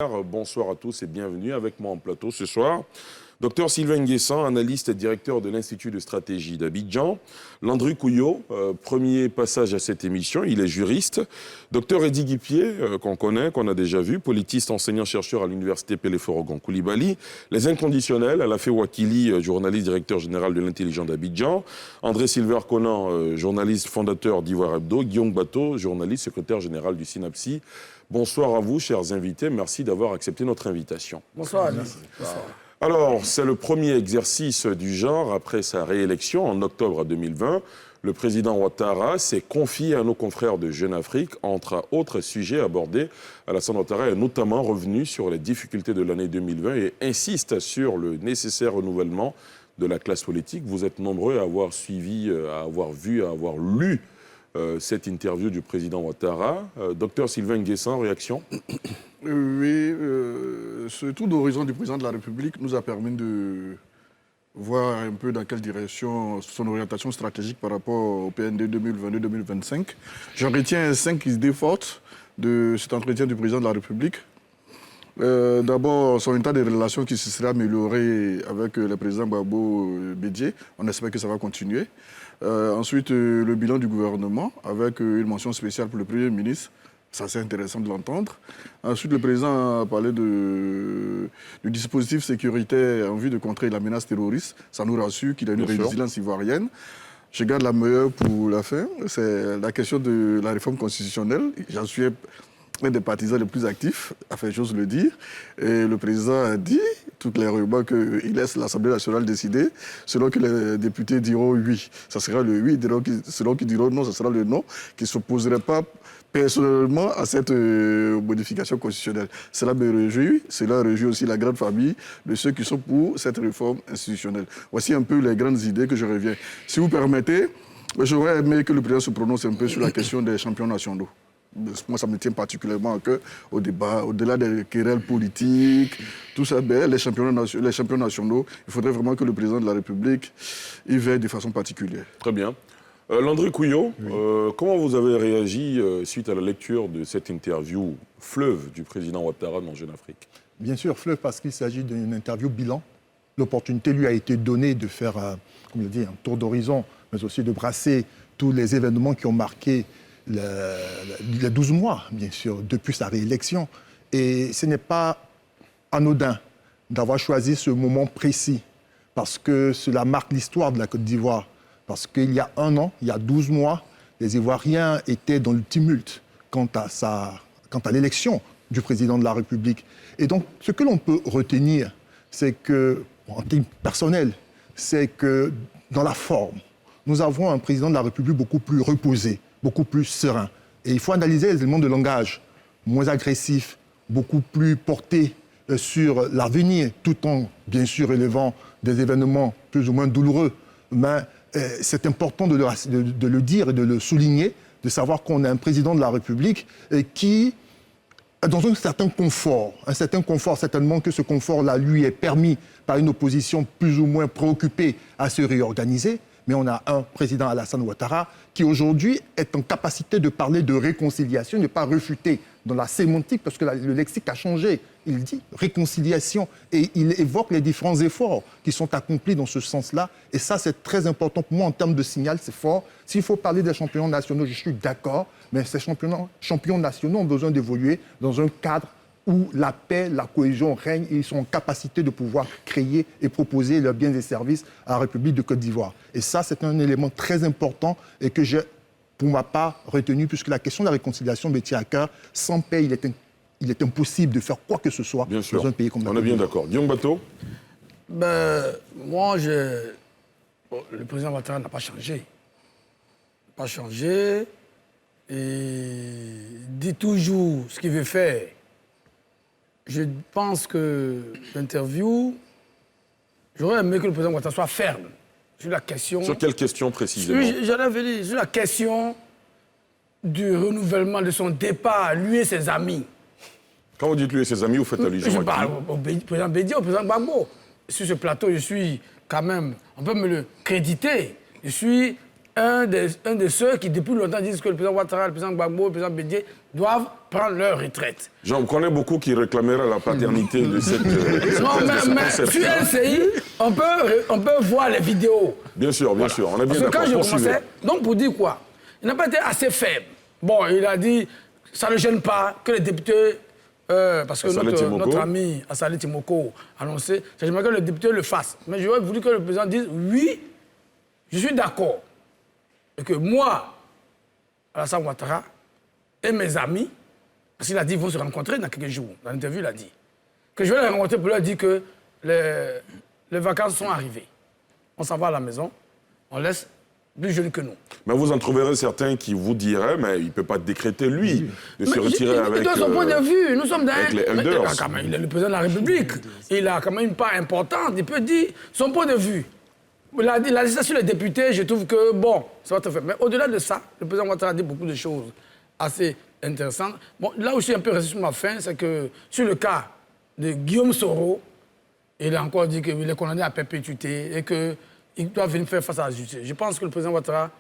Bonsoir à tous et bienvenue avec moi en plateau ce soir. Docteur Sylvain Nguessan, analyste et directeur de l'Institut de stratégie d'Abidjan. Landry Couillot, premier passage à cette émission, il est juriste. Docteur Eddy Guipier, qu'on connaît, qu'on a déjà vu, politiste, enseignant-chercheur à l'Université Peleforogon Koulibaly. Les inconditionnels, Alafé Wakili, journaliste, directeur général de l'Intelligent d'Abidjan. André Silver Conan, journaliste, fondateur d'Ivoire Hebdo. Guillaume Bateau, journaliste, secrétaire général du SYNAPSI. Bonsoir à vous, chers invités. Merci d'avoir accepté notre invitation. Bonsoir. Bonsoir. Alors, c'est le premier exercice du genre après sa réélection en octobre 2020. Le président Ouattara s'est confié à nos confrères de Jeune Afrique, entre autres sujets abordés. Alassane Ouattara est notamment revenu sur les difficultés de l'année 2020 et insiste sur le nécessaire renouvellement de la classe politique. Vous êtes nombreux à avoir suivi, à avoir vu, à avoir lu cette interview du président Ouattara. Docteur Sylvain Nguessan, réaction? Oui, ce tour d'horizon du président de la République nous a permis de voir un peu dans quelle direction son orientation stratégique par rapport au PND 2022-2025. J'en retiens 5 idées fortes de cet entretien du président de la République. D'abord, son état de relations qui se serait amélioré avec le président Babo Bédié. On espère que ça va continuer. Ensuite, le bilan du gouvernement, avec une mention spéciale pour le Premier ministre. Ça, c'est intéressant de l'entendre. Ensuite, le président a parlé du dispositif sécuritaire en vue de contrer la menace terroriste. Ça nous rassure qu'il a une résilience ivoirienne. Je garde la meilleure pour la fin. C'est la question de la réforme constitutionnelle. J'en suis un des partisans les plus actifs, enfin, j'ose le dire. Et le président a dit, toutes les remarques, qu'il laisse l'Assemblée nationale décider. Selon que les députés diront oui, ça sera le oui. Selon qu'ils diront non, ça sera le non, qui ne s'opposerait pas personnellement à cette modification constitutionnelle. Cela me réjouit. Cela réjouit aussi la grande famille de ceux qui sont pour cette réforme institutionnelle. Voici un peu les grandes idées que je reviens. Si vous permettez, j'aurais aimé que le président se prononce un peu sur la question des champions nationaux. Moi, ça me tient particulièrement à cœur au débat, au-delà des querelles politiques, tout ça, les champions nationaux, il faudrait vraiment que le président de la République y veille de façon particulière. Très bien. Landry Couillot, oui. Comment vous avez réagi suite à la lecture de cette interview fleuve du président Ouattara dans Jeune Afrique? Bien sûr, fleuve parce qu'il s'agit d'une interview bilan. L'opportunité lui a été donnée de faire, comme je dis, un tour d'horizon, mais aussi de brasser tous les événements qui ont marqué les 12 mois, bien sûr, depuis sa réélection. Et ce n'est pas anodin d'avoir choisi ce moment précis, parce que cela marque l'histoire de la Côte d'Ivoire. Parce qu'il y a un an, il y a 12 mois, les Ivoiriens étaient dans le tumulte quant à l'élection du président de la République. Et donc, ce que l'on peut retenir, c'est que, en termes personnels, c'est que dans la forme, nous avons un président de la République beaucoup plus reposé, beaucoup plus serein. Et il faut analyser les éléments de langage, moins agressifs, beaucoup plus portés sur l'avenir, tout en, bien sûr, élevant des événements plus ou moins douloureux. Mais c'est important de le dire et de le souligner, de savoir qu'on a un président de la République qui est dans un certain confort certainement que ce confort-là lui est permis par une opposition plus ou moins préoccupée à se réorganiser. Mais on a un président Alassane Ouattara qui aujourd'hui est en capacité de parler de réconciliation, ne pas refuter dans la sémantique, parce que le lexique a changé. Il dit réconciliation et il évoque les différents efforts qui sont accomplis dans ce sens-là. Et ça, c'est très important pour moi en termes de signal, c'est fort. S'il faut parler des champions nationaux, je suis d'accord, mais ces champions nationaux ont besoin d'évoluer dans un cadre où la paix, la cohésion règnent et ils sont en capacité de pouvoir créer et proposer leurs biens et services à la République de Côte d'Ivoire. Et ça, c'est un élément très important et que j'ai, pour ma part, retenu, puisque la question de la réconciliation me tient à cœur. Sans paix, il est impossible de faire quoi que ce soit dans un pays comme la Côte d'Ivoire. On est bien d'accord. Guillaume Bateau? Moi, le président Ouattara n'a pas changé. Pas changé. Et il dit toujours ce qu'il veut faire. Je pense que l'interview, j'aurais aimé que le président Ouattara soit ferme sur la question... Sur quelle question précisément? J'en avais dit, sur la question du renouvellement de son départ, lui et ses amis. Quand vous dites lui et ses amis, vous faites allusion à qui? Je parle au président Bédié, au président Gbagbo. Sur ce plateau, je suis quand même, on peut me le créditer, je suis un de ceux qui, depuis longtemps, disent que le président Ouattara, le président Gbagbo, le président Bédié doivent prendre leur retraite. J'en connais beaucoup qui réclameraient la paternité de cette... Non, mais sur LCI, on peut voir les vidéos. Bien sûr, bien sûr. On est bien Parce que quand d'accord. je commençais, donc pour dire quoi? Il n'a pas été assez faible. Bon, il a dit, ça ne gêne pas que les députés... parce que notre ami Assali Timoko a annoncé, j'aimerais que les députés le fassent. Mais j'aurais voulu que le président dise, oui, je suis d'accord. Et que moi, Alassane Ouattara, et mes amis, parce qu'il a dit qu'ils vont se rencontrer dans quelques jours, dans l'interview, il a dit, que je vais les rencontrer pour leur dire que les vacances sont arrivées. On s'en va à la maison, on laisse plus jeunes que nous. Mais vous en trouverez certains qui vous diraient, mais il ne peut pas décréter, lui, de se retirer avec... De son point de vue, nous sommes avec les elders. Il est le président de la République. Il a quand même une part importante. Il peut dire son point de vue. La législation des députés, je trouve que, bon, ça va te faire. Mais au-delà de ça, le président Ouattara a dit beaucoup de choses assez intéressantes. Bon, là où je suis un peu resté sur ma faim, c'est que sur le cas de Guillaume Soro, il a encore dit qu'il est condamné à perpétuité et qu'il doit venir faire face à la justice. Je pense que le président Ouattara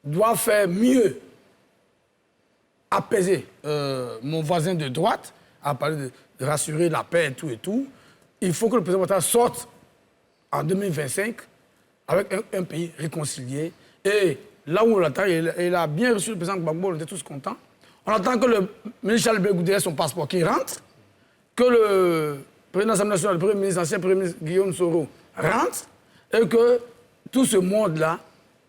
doit faire mieux, apaiser mon voisin de droite, à parler de rassurer la paix et tout. Il faut que le président Ouattara sorte en 2025 avec un pays réconcilié. Et là où on l'attend, il a bien reçu le président Gbagbo, on était tous contents. On attend que le ministre Charles Blé Goudé ait son passeport qui rentre, que le président de l'Assemblée nationale, le premier ministre, ancien premier ministre Guillaume Soro rentre, et que tout ce monde-là,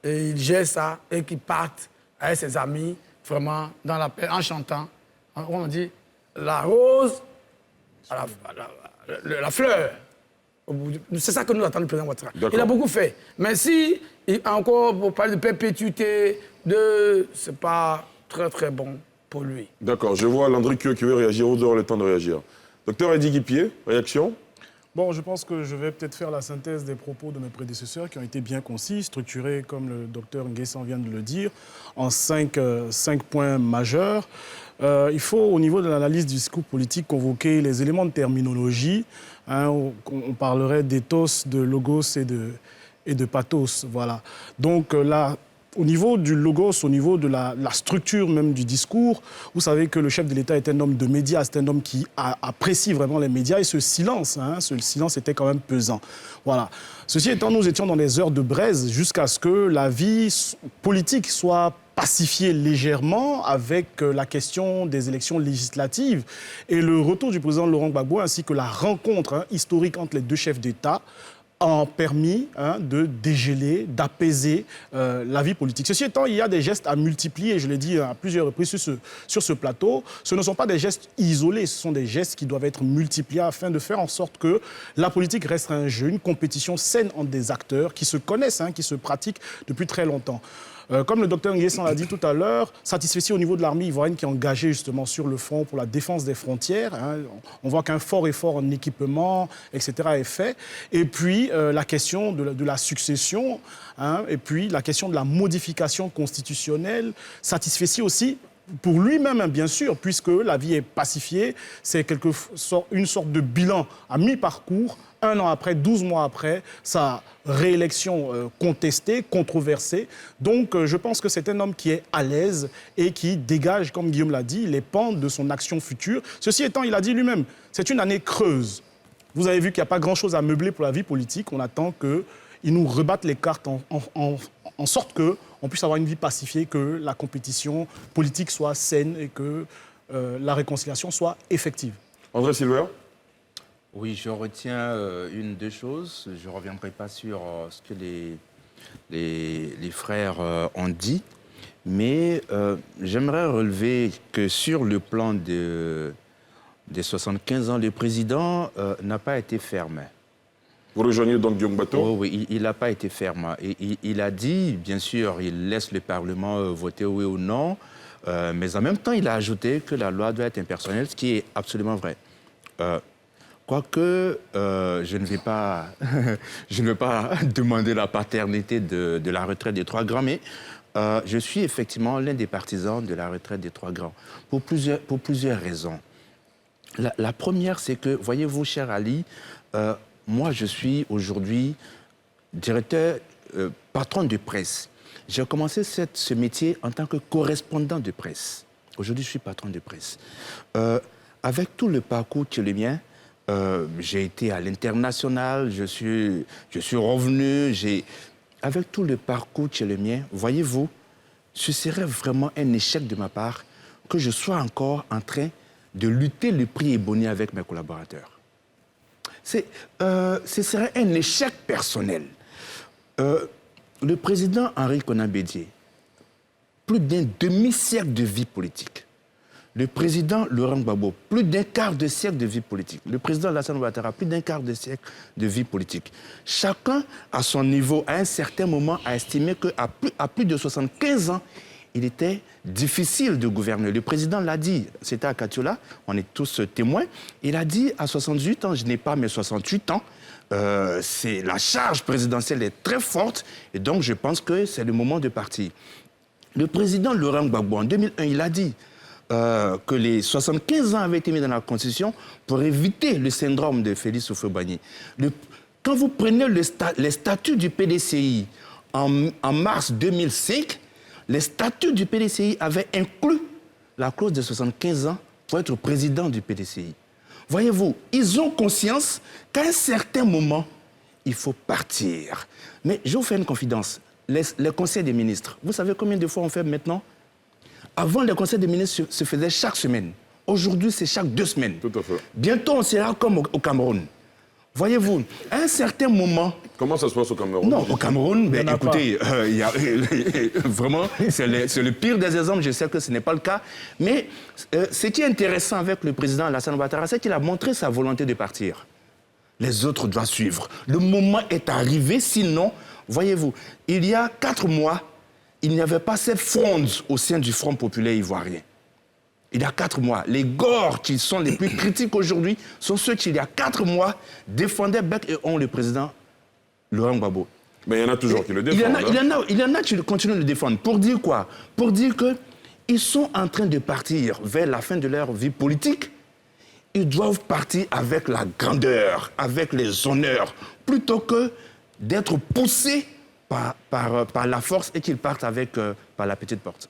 il gère ça et qu'il parte avec ses amis, vraiment dans la paix, en chantant, on dit, la rose, la fleur. C'est ça que nous attendons du président Ouattara. Il a beaucoup fait. Mais si, encore pour parler de perpétuité, c'est pas très très bon pour lui. D'accord, je vois Landry qui veut réagir, vous aurez le temps de réagir. Docteur Eddy Guipier, réaction? Bon, je pense que je vais peut-être faire la synthèse des propos de mes prédécesseurs qui ont été bien concis, structurés, comme le docteur Nguessan vient de le dire, en 5 points majeurs. Il faut, au niveau de l'analyse du discours politique, convoquer les éléments de terminologie. Hein, on parlerait d'éthos, de logos et de pathos. Voilà. Donc là, au niveau du logos, au niveau de la structure même du discours, vous savez que le chef de l'État est un homme de médias, c'est un homme qui apprécie vraiment les médias et ce silence était quand même pesant. Voilà. Ceci étant, nous étions dans les heures de braise jusqu'à ce que la vie politique soit pacifiée légèrement avec la question des élections législatives et le retour du président Laurent Gbagbo ainsi que la rencontre historique entre les deux chefs d'État ont permis de dégéler, d'apaiser la vie politique. Ceci étant, il y a des gestes à multiplier, je l'ai dit à plusieurs reprises sur ce plateau. Ce ne sont pas des gestes isolés, ce sont des gestes qui doivent être multipliés afin de faire en sorte que la politique reste un jeu, une compétition saine entre des acteurs qui se connaissent, qui se pratiquent depuis très longtemps. Comme le docteur Nguessan l'a dit tout à l'heure, satisfait au niveau de l'armée ivoirienne qui est engagée justement sur le front pour la défense des frontières. On voit qu'un fort effort en équipement, etc. est fait. Et puis la question de la succession, et puis la question de la modification constitutionnelle satisfait aussi pour lui-même, bien sûr, puisque la vie est pacifiée, c'est une sorte de bilan à mi-parcours, 1 an après, 12 mois après, sa réélection contestée, controversée. Donc, je pense que c'est un homme qui est à l'aise et qui dégage, comme Guillaume l'a dit, les pentes de son action future. Ceci étant, il a dit lui-même, c'est une année creuse. Vous avez vu qu'il n'y a pas grand-chose à meubler pour la vie politique. On attend qu'ils nous rebattent les cartes en sorte qu'on puisse avoir une vie pacifiée, que la compétition politique soit saine et que la réconciliation soit effective. André Silver? Oui, je retiens deux choses. Je ne reviendrai pas sur ce que les frères ont dit, mais j'aimerais relever que sur le plan des 75 ans, le président n'a pas été ferme. Vous rejoignez donc Diong Bato? Oh, oui, il n'a pas été ferme. Il a dit, bien sûr, il laisse le Parlement voter oui ou non, mais en même temps, il a ajouté que la loi doit être impersonnelle, ce qui est absolument vrai. Quoique, je ne vais pas demander la paternité de la retraite des 3 grands, mais je suis effectivement l'un des partisans de la retraite des 3 grands, pour plusieurs raisons. La première, c'est que, voyez-vous, cher Ali, moi, je suis aujourd'hui directeur, patron de presse. J'ai commencé ce métier en tant que correspondant de presse. Aujourd'hui, je suis patron de presse. Avec tout le parcours qui est le mien, j'ai été à l'international, je suis revenu, avec tout le parcours qui est le mien, voyez-vous, ce serait vraiment un échec de ma part que je sois encore en train de lutter le prix Ebony avec mes collaborateurs. Ce serait un échec personnel. Le président Henri Konan Bédié, plus d'un demi-siècle de vie politique. Le président Laurent Gbagbo, plus d'un quart de siècle de vie politique. Le président Alassane Ouattara, plus d'un quart de siècle de vie politique. Chacun, à son niveau, à un certain moment, a estimé qu'à plus de 75 ans, il était difficile de gouverner. Le président l'a dit, c'était à Katiola, on est tous témoins. Il a dit, à 68 ans, je n'ai pas mes 68 ans, la charge présidentielle est très forte, et donc je pense que c'est le moment de partir. Le président Laurent Gbagbo, en 2001, il a dit que les 75 ans avaient été mis dans la Constitution pour éviter le syndrome de Félix Houphouët-Boigny. Quand vous prenez les statuts du PDCI en mars 2005, les statuts du PDCI avaient inclus la clause de 75 ans pour être président du PDCI. Voyez-vous, ils ont conscience qu'à un certain moment, il faut partir. Mais je vous fais une confidence. Les conseils des ministres, vous savez combien de fois on fait maintenant? Avant, les conseils des ministres se faisaient chaque semaine. Aujourd'hui, c'est chaque 2 semaines. Tout à fait. Bientôt, on sera comme au Cameroun. Voyez-vous, à un certain moment... Comment ça se passe au Cameroun? Non, au Cameroun, ben, écoutez, vraiment, c'est le pire des exemples. Je sais que ce n'est pas le cas. Mais ce qui est intéressant avec le président Alassane Ouattara, c'est qu'il a montré sa volonté de partir. Les autres doivent suivre. Le moment est arrivé, sinon, voyez-vous, il y a 4 mois, il n'y avait pas cette fronde au sein du Front populaire ivoirien. Il y a 4 mois, les gores qui sont les plus critiques aujourd'hui sont ceux qui, il y a 4 mois, défendaient bec et ongle le président Laurent Gbagbo. Mais il y en a toujours qui le défendent. Il y en a qui continuent de le défendre. Pour dire quoi? Pour dire qu'ils sont en train de partir vers la fin de leur vie politique. Ils doivent partir avec la grandeur, avec les honneurs, plutôt que d'être poussés par la force et qu'ils partent par la petite porte.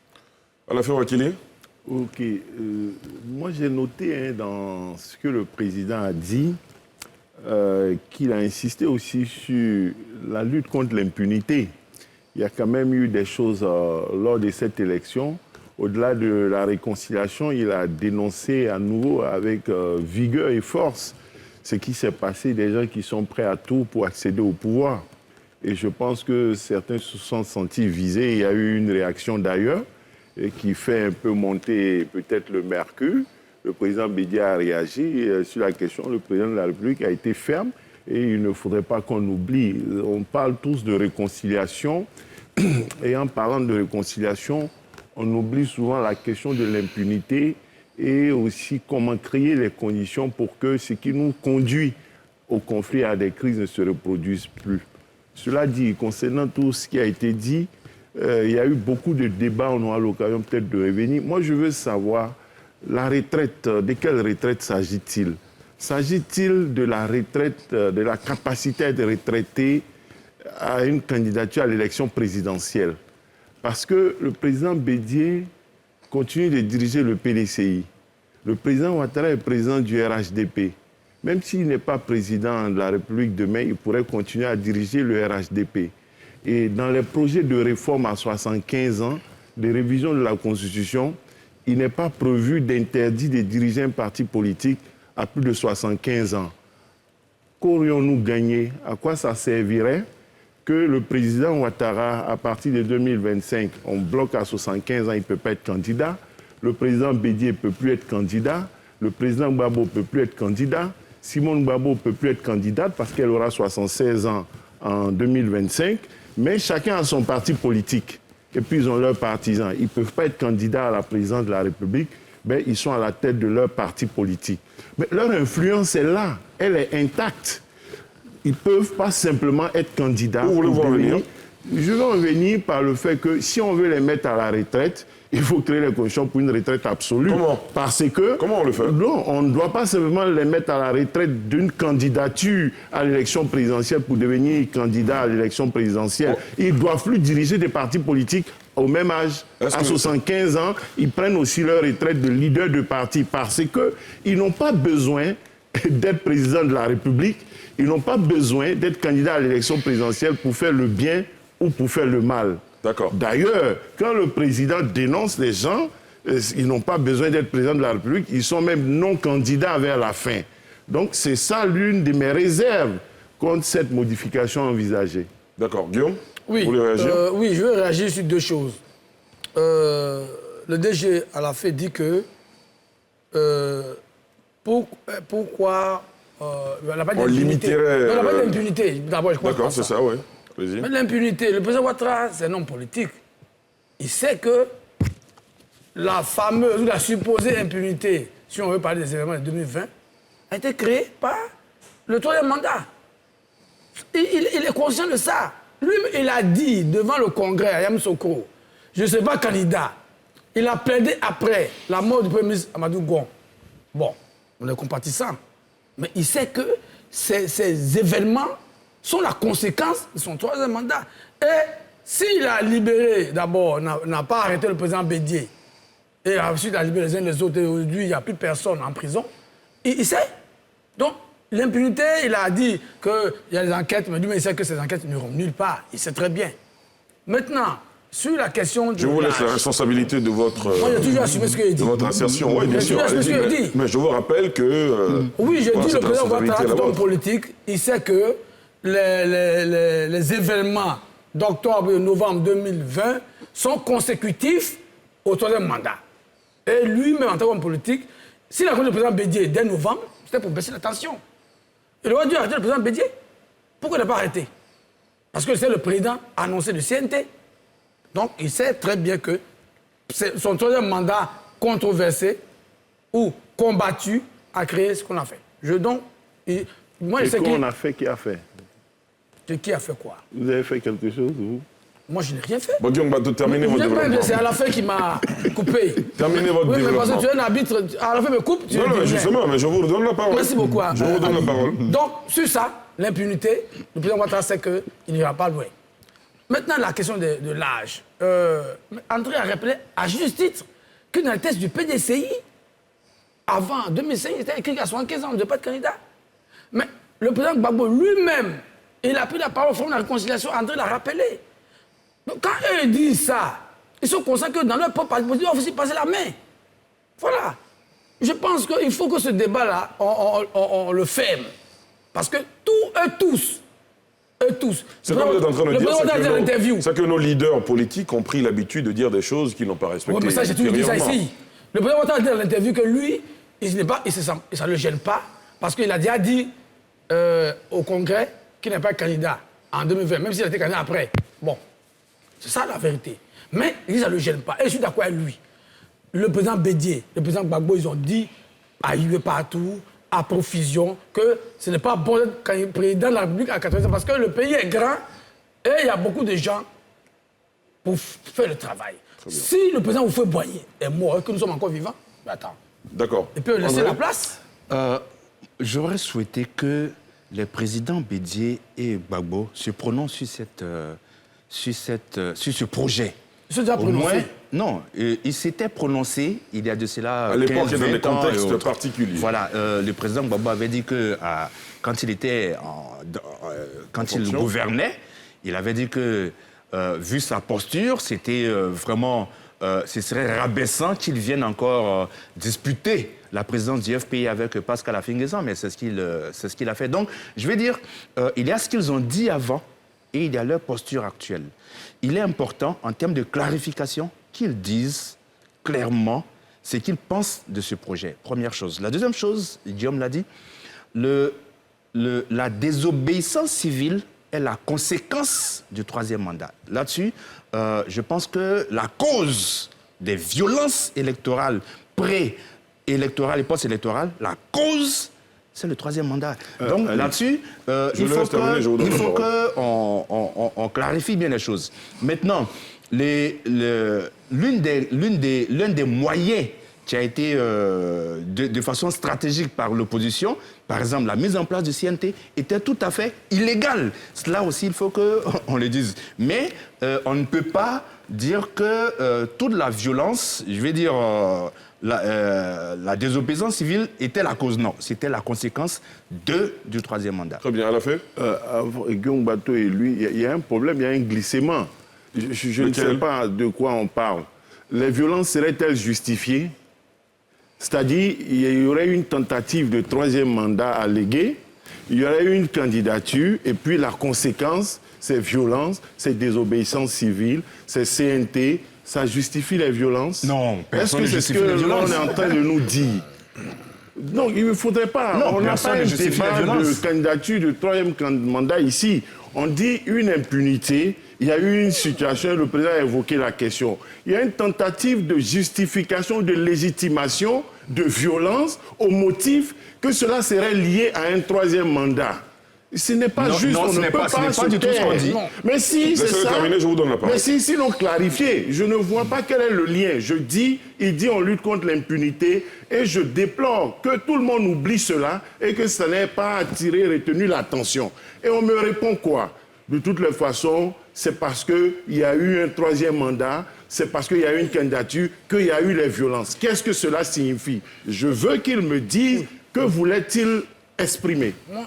Alain Wakili. Ok. Moi, j'ai noté dans ce que le président a dit qu'il a insisté aussi sur la lutte contre l'impunité. Il y a quand même eu des choses lors de cette élection. Au-delà de la réconciliation, il a dénoncé à nouveau avec vigueur et force ce qui s'est passé, des gens qui sont prêts à tout pour accéder au pouvoir. Et je pense que certains se sont sentis visés. Il y a eu une réaction d'ailleurs qui fait un peu monter peut-être le mercure. Le président Bédié a réagi sur la question. Le président de la République a été ferme et il ne faudrait pas qu'on oublie. On parle tous de réconciliation et en parlant de réconciliation, on oublie souvent la question de l'impunité et aussi comment créer les conditions pour que ce qui nous conduit au conflit et à des crises ne se reproduise plus. Cela dit, concernant tout ce qui a été dit, il y a eu beaucoup de débats, on aura l'occasion peut-être de revenir. Moi, je veux savoir, la retraite, de quelle retraite s'agit-il? S'agit-il de la retraite, de la capacité de retraiter à une candidature à l'élection présidentielle? Parce que le président Bédié continue de diriger le PDCI. Le président Ouattara est président du RHDP. Même s'il n'est pas président de la République demain, il pourrait continuer à diriger le RHDP. Et dans les projets de réforme à 75 ans, de révision de la Constitution, il n'est pas prévu d'interdit de diriger un parti politique à plus de 75 ans. Qu'aurions-nous gagné? À quoi ça servirait que le président Ouattara, à partir de 2025, on bloque à 75 ans, il ne peut pas être candidat. Le président Bédié ne peut plus être candidat. Le président Gbagbo ne peut plus être candidat. Simone Gbagbo ne peut plus être candidate parce qu'elle aura 76 ans en 2025. Mais chacun a son parti politique. Et puis ils ont leurs partisans. Ils ne peuvent pas être candidats à la présidence de la République, mais ils sont à la tête de leur parti politique. Mais leur influence est là, elle est intacte. Ils ne peuvent pas simplement être candidats. Où voulez-vous en venir? Je veux en venir par le fait que si on veut les mettre à la retraite, il faut créer les conditions pour une retraite absolue. Comment? Parce que... Comment on le fait? Non, on ne doit pas simplement les mettre à la retraite d'une candidature à l'élection présidentielle pour devenir candidat à l'élection présidentielle. Ils ne doivent plus diriger des partis politiques au même âge. À 75 ans, ils prennent aussi leur retraite de leader de parti parce qu'ils n'ont pas besoin d'être président de la République. Ils n'ont pas besoin d'être candidat à l'élection présidentielle pour faire le bien ou pour faire le mal. D'accord. D'ailleurs, quand le président dénonce les gens, ils n'ont pas besoin d'être président de la République, ils sont même non candidats vers la fin. Donc c'est ça l'une de mes réserves contre cette modification envisagée. D'accord. Guillaume, Oui, vous voulez réagir? oui, je veux réagir sur deux choses. Le DG à la fin dit que pourquoi elle n'a pas On d'impunité. limiterait, Elle n'a pas d'impunité. D'abord, je crois. D'accord, c'est ça, oui. Vas-y. Mais l'impunité, le président Ouattara, c'est un homme politique. Il sait que la fameuse ou la supposée impunité, si on veut parler des événements de 2020, a été créée par le troisième mandat. Il est conscient de ça. Lui, il a dit devant le Congrès à Yamoussoukro, je ne serai pas candidat. Il a plaidé après la mort du Premier ministre Amadou Gon. Bon, on est compatissants. Mais il sait que ces événements sont la conséquence de son troisième mandat. Et s'il a libéré, d'abord, n'a pas arrêté le président Bédié, et ensuite il a libéré les uns les autres, et aujourd'hui il n'y a plus personne en prison, il sait. Donc, l'impunité, il a dit qu'il y a des enquêtes, mais lui, il sait que ces enquêtes n'iront nulle part. Il sait très bien. Maintenant, sur la question de Je vous laisse la responsabilité de votre... Moi, j'ai toujours assumé ce que j'ai dit. De votre assertion, oui, bien sûr. J'ai toujours assumé ce que j'ai dit. Mais je vous rappelle que... Oui, j'ai dit, cette le président Ouattara, responsabilité est la tout homme vôtre. politique, il sait que les événements d'octobre et novembre 2020 sont consécutifs au troisième mandat. Et lui-même, en tant qu'homme politique, s'il a connu le président Bédié dès novembre, c'était pour baisser la tension. Il aurait dû arrêter le président Bédié. Pourquoi il n'a pas arrêté? Parce que c'est le président annoncé du CNT. Donc, il sait très bien que son troisième mandat controversé ou combattu a créé ce qu'on a fait. Moi, je Et sais qu'on a fait, qui a fait? Qui a fait quoi? Vous avez fait quelque chose, vous? Moi, je n'ai rien fait. Bon, Guillaume, terminez votre développement. C'est à la fin qui m'a coupé. Terminez votre Oui, mais parce développement. que tu es un arbitre, à la fin me coupe, tu Non, me non, dis, justement, mais je vous redonne la parole. Merci beaucoup. Je vous redonne la parole. Donc, sur ça, l'impunité, le président Ouattara sait qu'il n'ira pas loin. Maintenant, la question de l'âge. André a rappelé à juste titre que dans le test du PDCI, avant 2005, il était écrit qu'à 75 ans, on ne devait pas être candidat. Mais le président Gbagbo lui-même, il a pris la parole au Forum de la réconciliation, André l'a rappelé. Donc, quand eux disent ça, ils sont conscients que dans leur propre parti, ils doivent aussi passer la main. Voilà. Je pense qu'il faut que ce débat-là, on le ferme. Parce que tous, C'est comme vous êtes en train de dire, l'interview. c'est que nos leaders politiques ont pris l'habitude de dire des choses qu'ils n'ont pas respectées. Oui, mais ça, j'ai toujours dit ça ultérieurement. ici. Le président Ouattara a dit dans l'interview que lui, ça ne le gêne pas, parce qu'il a déjà dit au Congrès qu'il n'est pas candidat en 2020, même s'il a été candidat après. Bon, c'est ça la vérité. Mais il dit que ça ne le gêne pas. Et je suis d'accord avec lui. Le président Bédié, le président Gbagbo, ils ont dit à Yves partout, à profusion, que ce n'est pas bon d'être président de la République à 80 ans, parce que le pays est grand et il y a beaucoup de gens pour faire le travail. Si le président Houphouët-Boigny est mort et que nous sommes encore vivants, mais attends. D'accord. Il peut laisser André? la place. J'aurais souhaité que les présidents Bédié et Gbagbo se prononcent sur ce projet. Ils sont déjà Au moins, prononcés. non, ils s'étaient prononcés il y a de cela À l'époque, 15, dans des 20 ans et contextes autres. particuliers. Voilà, le président Gbagbo avait dit que quand il était quand il fonction. gouvernait, il avait dit que vu sa posture, c'était vraiment ce serait rabaissant qu'il vienne encore disputer la présidence du FPI avec Pascal Afingezan, mais c'est ce qu'il a fait. Donc, je vais dire, il y a ce qu'ils ont dit avant et il y a leur posture actuelle. Il est important, en termes de clarification, qu'ils disent clairement ce qu'ils pensent de ce projet. Première chose. La deuxième chose, Guillaume l'a dit, la désobéissance civile est la conséquence du troisième mandat. Là-dessus, je pense que la cause des violences électorales, pré-électorales et post-électorales, la cause, c'est le troisième mandat. Donc là-dessus, il faut qu'on clarifie bien les choses. Maintenant, l'un des moyens qui a été de façon stratégique par l'opposition, par exemple la mise en place du CNT, était tout à fait illégale. Cela aussi, il faut qu'on le dise. Mais on ne peut pas dire que toute la violence, je vais dire la désobéissance civile était la cause. Non, c'était la conséquence du troisième mandat. Très bien, à la fin. Guillaume Bateau et lui, il y a un problème, il y a un glissement. Je ne sais pas de quoi on parle. Les violences seraient-elles justifiées? C'est-à-dire, il y aurait une tentative de troisième mandat allégué, il y aurait une candidature, et puis la conséquence, c'est violence, c'est désobéissance civile, c'est CNT, ça justifie les violences? Non, personne ne justifie les violences. Est-ce que c'est ce que l'on est en train de nous dire? Non, il ne faudrait pas. Non, on n'a personne pas ne un justifie la débat violence. de candidature de troisième mandat ici. On dit une impunité, il y a eu une situation, le président a évoqué la question. Il y a une tentative de justification, de légitimation, de violence au motif que cela serait lié à un troisième mandat. Ce n'est pas juste, on ne peut pas se du tout ce qu'on dit. Mais si, c'est ça. Terminer, je vous donne la parole. Mais si l'on clarifiait, je ne vois pas quel est le lien. Il dit on lutte contre l'impunité et je déplore que tout le monde oublie cela et que ça n'ait pas attiré, retenu l'attention. Et on me répond quoi? De toutes les façons, c'est parce qu'il y a eu un troisième mandat, c'est parce qu'il y a eu une candidature qu'il y a eu les violences. Qu'est-ce que cela signifie? Je veux qu'il me dise que voulait-il exprimer. Non,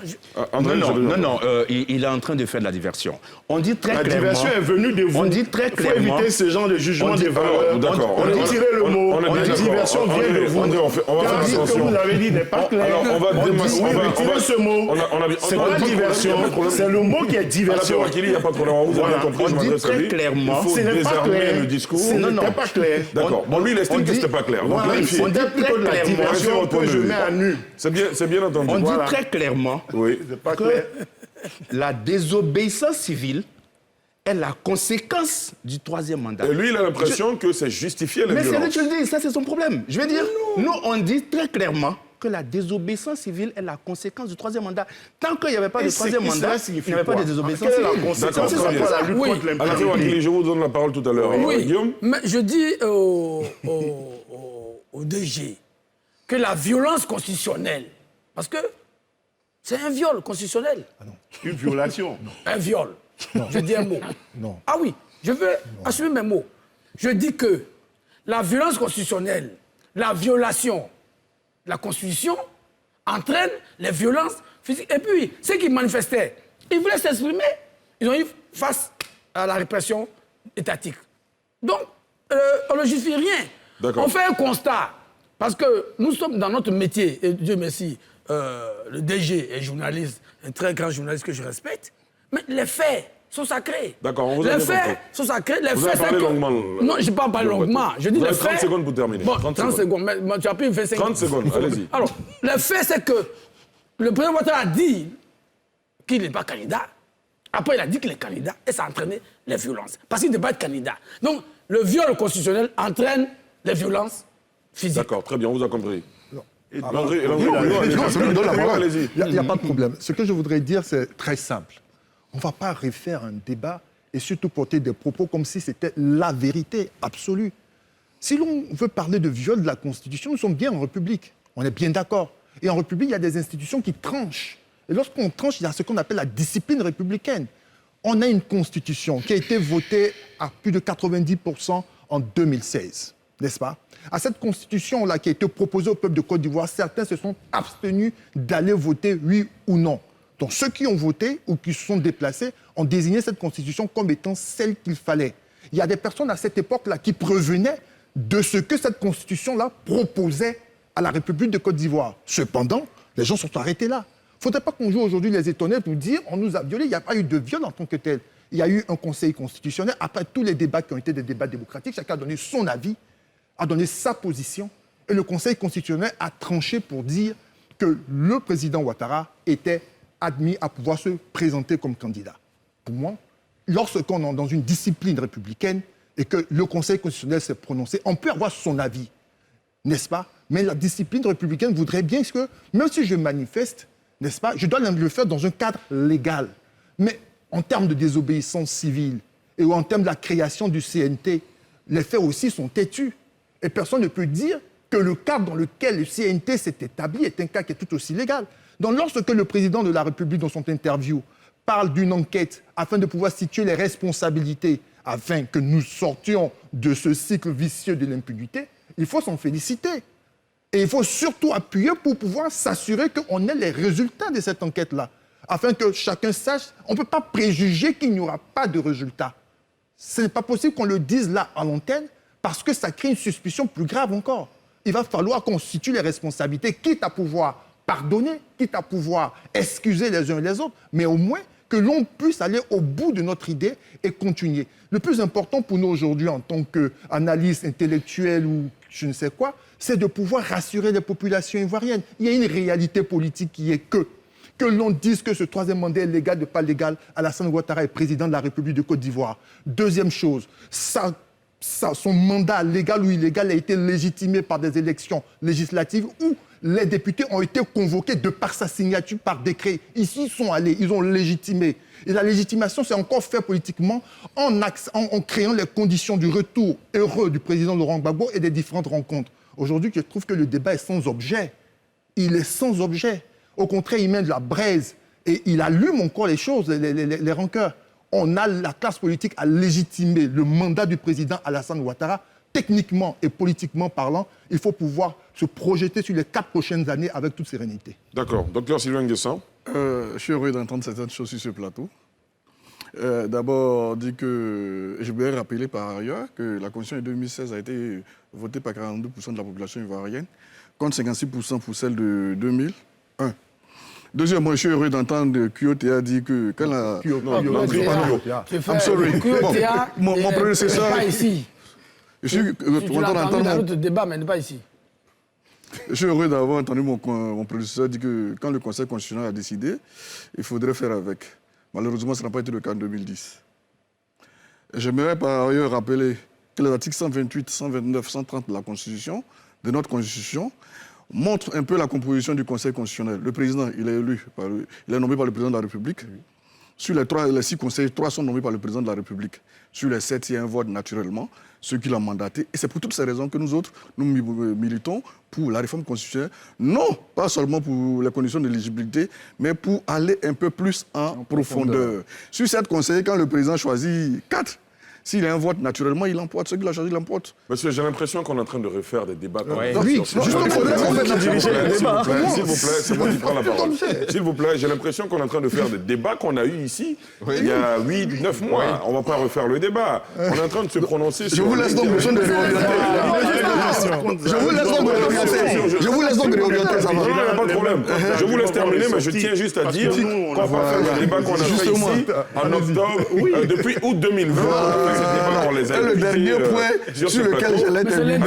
il est en train de faire de la diversion. On dit très clairement... La diversion est venue de vous. On dit très clairement... Il faut éviter ce genre de jugement des valeurs. D'accord. On a tiré le mot. La diversion vient de vous. André, on va faire Ce que attention. vous avez dit n'est pas clair. Alors, on va retirez ce mot. C'est pas diversion. C'est le mot qui est diversion. Il n'y a pas de problème. Vous avez compris, je On dit m'adresse à très lui. clairement... Il faut Ce n'est pas désarmer clair. le discours. Ce n'était pas clair. D'accord. Bon, lui, il estime que ce n'était pas clair. Donc, Voilà, vérifiez. on dit plutôt de la diversion que je mets à nu. C'est bien entendu. On dit Voilà. très clairement Oui. C'est pas que clair. la désobéissance civile est la conséquence du troisième mandat. Et lui, il a l'impression que c'est justifié les Mais c'est lui violences. qui le dit, ça c'est son problème. Je veux dire, nous on dit très clairement que la désobéissance civile est la conséquence du troisième mandat. Tant qu'il n'y avait pas de troisième mandat, il n'y avait pas de désobéissance Quelle est la civile. conséquence? D'accord, C'est très bien. quoi la lutte Oui. contre Alain l'impunité? Wakili, je vous donne la parole tout à l'heure. Oui, Guillaume? mais je dis au DG que la violence constitutionnelle, parce que c'est un viol constitutionnel, Une violation. un viol. Je dis un mot. Non. Ah oui, je veux assumer mes mots. Je dis que la violence constitutionnelle, la violation de la Constitution entraîne les violences physiques. Et puis, ceux qui manifestaient, ils voulaient s'exprimer, ils ont eu face à la répression étatique. Donc, on ne justifie rien. D'accord. On fait un constat. Parce que nous sommes dans notre métier, et Dieu merci, le DG est journaliste, un très grand journaliste que je respecte, mais les faits sont sacrés. D'accord, on vous a Les bien faits compris. sont sacrés. Les Vous faits, avez parlé c'est que- longuement. Non, je n'ai pas parlé longuement. Je dis Vous les avez 30 faits. secondes pour terminer. Bon, 30 30 secondes. Mais tu as pu me faire 5 30 secondes, allez-y. Alors, le fait, c'est que le président Ouattara a dit qu'il n'est pas candidat. Après, il a dit qu'il est candidat et ça a entraîné les violences. Parce qu'il ne peut pas être candidat. Donc, le viol constitutionnel entraîne les violences physiques. D'accord, très bien, on vous a compris. Et Landry, Non, c'est lui qui donne la parole. allez-y. Il n'y a pas de problème. Ce que je voudrais dire, c'est très simple. On ne va pas refaire un débat et surtout porter des propos comme si c'était la vérité absolue. Si l'on veut parler de viol de la Constitution, nous sommes bien en République. On est bien d'accord. Et en République, il y a des institutions qui tranchent. Et lorsqu'on tranche, il y a ce qu'on appelle la discipline républicaine. On a une Constitution qui a été votée à plus de 90% en 2016, n'est-ce pas? À cette Constitution-là qui a été proposée au peuple de Côte d'Ivoire, certains se sont abstenus d'aller voter oui ou non. Donc ceux qui ont voté ou qui se sont déplacés ont désigné cette Constitution comme étant celle qu'il fallait. Il y a des personnes à cette époque-là qui prevenaient de ce que cette Constitution-là proposait à la République de Côte d'Ivoire. Cependant, les gens sont arrêtés là. Il ne faudrait pas qu'on joue aujourd'hui les étonnés pour dire on nous a violés. Il n'y a pas eu de viol en tant que tel. Il y a eu un conseil constitutionnel. Après tous les débats qui ont été des débats démocratiques, chacun a donné son avis, a donné sa position. Et le conseil constitutionnel a tranché pour dire que le président Ouattara était admis à pouvoir se présenter comme candidat. Pour moi, lorsqu'on est dans une discipline républicaine et que le conseil constitutionnel s'est prononcé, on peut avoir son avis, n'est-ce pas? Mais la discipline républicaine voudrait bien que, même si je manifeste, n'est-ce pas, je dois le faire dans un cadre légal. Mais en termes de désobéissance civile et en termes de la création du CNT, les faits aussi sont têtus. Et personne ne peut dire que le cadre dans lequel le CNT s'est établi est un cas qui est tout aussi légal. Donc lorsque le président de la République, dans son interview, parle d'une enquête afin de pouvoir situer les responsabilités, afin que nous sortions de ce cycle vicieux de l'impunité, il faut s'en féliciter. Et il faut surtout appuyer pour pouvoir s'assurer qu'on ait les résultats de cette enquête-là, afin que chacun sache, on ne peut pas préjuger qu'il n'y aura pas de résultats. Ce n'est pas possible qu'on le dise là à l'antenne, parce que ça crée une suspicion plus grave encore. Il va falloir qu'on situe les responsabilités, quitte à pouvoir pardonner, quitte à pouvoir excuser les uns et les autres, mais au moins que l'on puisse aller au bout de notre idée et continuer. Le plus important pour nous aujourd'hui, en tant qu'analystes intellectuels ou je ne sais quoi, c'est de pouvoir rassurer les populations ivoiriennes. Il y a une réalité politique qui est que l'on dise que ce troisième mandat est légal ou pas légal, Alassane Ouattara est président de la République de Côte d'Ivoire. Deuxième chose, son mandat légal ou illégal a été légitimé par des élections législatives où les députés ont été convoqués de par sa signature par décret. Ici, ils sont allés, ils ont légitimé. Et la légitimation, c'est encore fait politiquement en créant les conditions du retour heureux du président Laurent Gbagbo et des différentes rencontres. Aujourd'hui, je trouve que le débat est sans objet. Il est sans objet. Au contraire, il met de la braise et il allume encore les choses, les rancœurs. La classe politique a légitimé le mandat du président Alassane Ouattara. Techniquement et politiquement parlant, il faut pouvoir se projeter sur les 4 prochaines années avec toute sérénité. D'accord. Docteur Sylvain Nguessan. Je suis heureux d'entendre certaines choses sur ce plateau. D'abord, je voudrais rappeler par ailleurs que la Constitution de 2016 a été votée par 42% de la population ivoirienne, contre 56% pour celle de 2001. Deuxièmement, je suis heureux d'entendre Kyotea dire que quand la... I'm sorry. Mon prédécesseur... pas ici. Je suis Tu l'as entendu dans notre débat, mais pas ici. Je suis heureux d'avoir entendu mon prédécesseur dire que quand le Conseil constitutionnel a décidé, il faudrait faire avec. Malheureusement, ça n'a pas été le cas en 2010. J'aimerais par ailleurs rappeler que les articles 128, 129, 130 de la Constitution, de notre Constitution, montrent un peu la composition du Conseil constitutionnel. Le président, il est nommé par le président de la République. Sur les 6 conseillers, 3 sont nommés par le président de la République. Sur les 7, il y a un vote naturellement, ceux qui l'ont mandaté. Et c'est pour toutes ces raisons que nous autres, nous militons pour la réforme constitutionnelle. Non pas seulement pour les conditions d'éligibilité, mais pour aller un peu plus en profondeur. Sur 7 conseillers, quand le président choisit 4, s'il a un vote, naturellement, il l'emporte. Ceux qui l'ont choisi, il l'emporte. Monsieur, j'ai l'impression qu'on est en train de refaire des débats. Oui, justement, il faudrait qu'on fasse S'il vous plaît, c'est moi qui prends la parole. S'il vous plaît, j'ai l'impression qu'on est en train de faire des débats qu'on a eus ici il y a 8, 9 mois. On ne va pas refaire le débat. On est en train de se prononcer sur... Je vous laisse donc le soin de réorienter. Je vous laisse donc réorienter. Je vous laisse donc réorienter, ça va. Non, il n'y a pas de problème. Je vous laisse terminer, mais je tiens juste à dire qu'on va faire le débat qu'on a fait ici en octobre, depuis août 2020. Le dernier point sur lequel je l'ai terminé,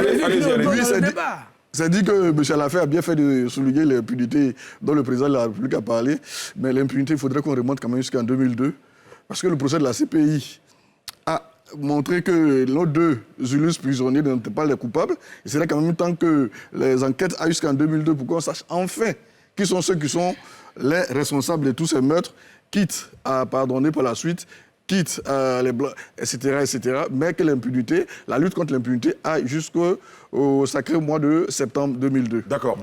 c'est dit que M. Lafay a bien fait de souligner l'impunité dont le président de la République a parlé, mais l'impunité, il faudrait qu'on remonte quand même jusqu'en 2002, parce que le procès de la CPI a montré que nos 2 Zulus prisonniers n'étaient pas les coupables. Il serait quand même temps que les enquêtes aillent jusqu'en 2002 pour qu'on sache enfin qui sont ceux qui sont les responsables de tous ces meurtres, quitte à pardonner par la suite, quitte les blancs, etc., mais que l'impunité, la lutte contre l'impunité aille jusqu'au sacré mois de septembre 2002. D'accord.